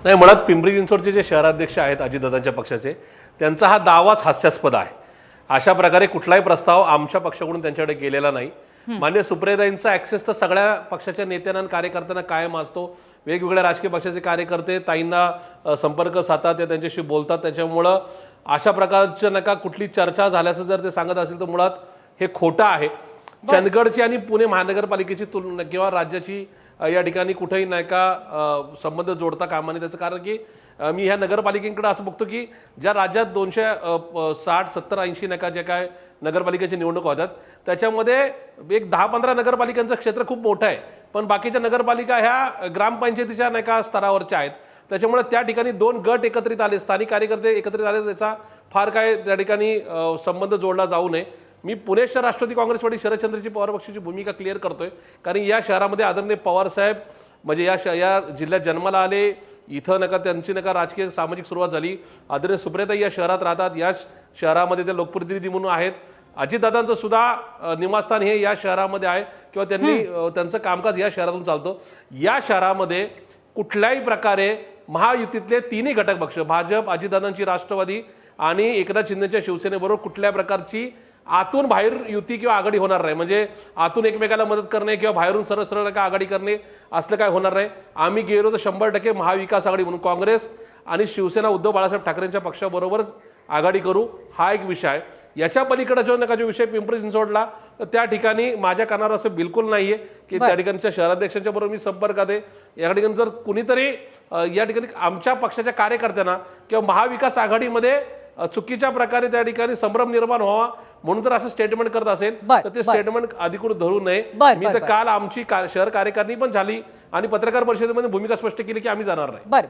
नाही, मुळात पिंपरी चिंचवडचे जे शहराध्यक्ष आहेत अजितदादांच्या पक्षाचे, त्यांचा हा दावाच हास्यास्पद आहे. अशा प्रकारे कुठलाही प्रस्ताव आमच्या पक्षाकडून त्यांच्याकडे गेलेला नाही. मान्य सुप्रियाताईंचा ॲक्सेस तर सगळ्या पक्षाच्या नेत्यांना आणि कार्यकर्त्यांना कायम असतो. वेगवेगळ्या राजकीय पक्षाचे कार्यकर्ते ताईंना संपर्क साधतात, ते त्यांच्याशी बोलतात. त्याच्यामुळं अशा प्रकारच्या नका कुठली चर्चा झाल्याचं जर ते सांगत असेल तर मुळात हे खोटं आहे. चंदगडची आणि पुणे महानगरपालिकेची तुलना किंवा राज्याची या ठिकाणी कुठेही नाही का संबंध जोडता कामा नये. त्याचं कारण की मी ह्या नगरपालिकेकडे असं बघतो की ज्या राज्यात 260, 70, 80 नाही का जे काय नगरपालिकेची निवडणूक होतात त्याच्यामध्ये एक 10-15 नगरपालिकांचं क्षेत्र खूप मोठं आहे, पण बाकीच्या नगरपालिका ह्या ग्रामपंचायतीच्या नाही का स्तरावरच्या आहेत. त्याच्यामुळे त्या ठिकाणी 2 गट एकत्रित आले, स्थानिक कार्यकर्ते एकत्रित आले, त्याचा फार काय त्या ठिकाणी संबंध जोडला जाऊ नये. मी पुणे शहर राष्ट्रवादी काँग्रेस पार्टी शरदचंद्रजी पवार पक्षाची भूमिका क्लिअर करतोय, कारण या शहरामध्ये आदरणीय पवारसाहेब म्हणजे या जिल्ह्यात जन्माला आले, इथं नका त्यांची नका राजकीय सामाजिक सुरुवात झाली. आदरणीय सुप्रियाताई या शहरात राहतात, या शहरामध्ये ते लोकप्रतिनिधी म्हणून आहेत. अजितदादांचं सुद्धा निवासस्थान हे या शहरामध्ये आहे किंवा त्यांचं कामकाज या शहरातून चालतं. या शहरामध्ये कुठल्याही प्रकारे महायुतीतले तिन्ही घटक पक्ष भाजप, अजितदादांची राष्ट्रवादी आणि एकनाथ शिंदेच्या शिवसेनेबरोबर कुठल्या प्रकारची आतून बाहेर युती किंवा आघाडी होणार नाही. म्हणजे आतून एकमेकाला मदत करणे किंवा बाहेरून सरळ सरळ का आघाडी करणे असलं काय होणार नाही. आम्ही गेलो तर 100% महाविकास आघाडी म्हणून काँग्रेस आणि शिवसेना उद्धव बाळासाहेब ठाकरेंच्या पक्षाबरोबरच आघाडी करू, हा एक विषय आहे. याच्या पलीकडे जो नका जो विषय पिंपरी चिंचवडला, तर त्या ठिकाणी माझ्या कानावर असं बिलकुल नाहीये की त्या ठिकाणच्या शहराध्यक्षांच्या बरोबर मी संपर्कात आहे. या ठिकाणी जर कुणीतरी या ठिकाणी आमच्या पक्षाच्या कार्यकर्त्यांना किंवा महाविकास आघाडीमध्ये चुकीच्या प्रकारे त्या ठिकाणी संभ्रम निर्माण व्हावा म्हणून जर असं स्टेटमेंट करत असेल तर ते स्टेटमेंट अधिकृत धरू नये. मी तर काल आमची शहर कार्यकारिणी पण झाली आणि पत्रकार परिषदेमध्ये भूमिका स्पष्ट केली की आम्ही जाणार नाही.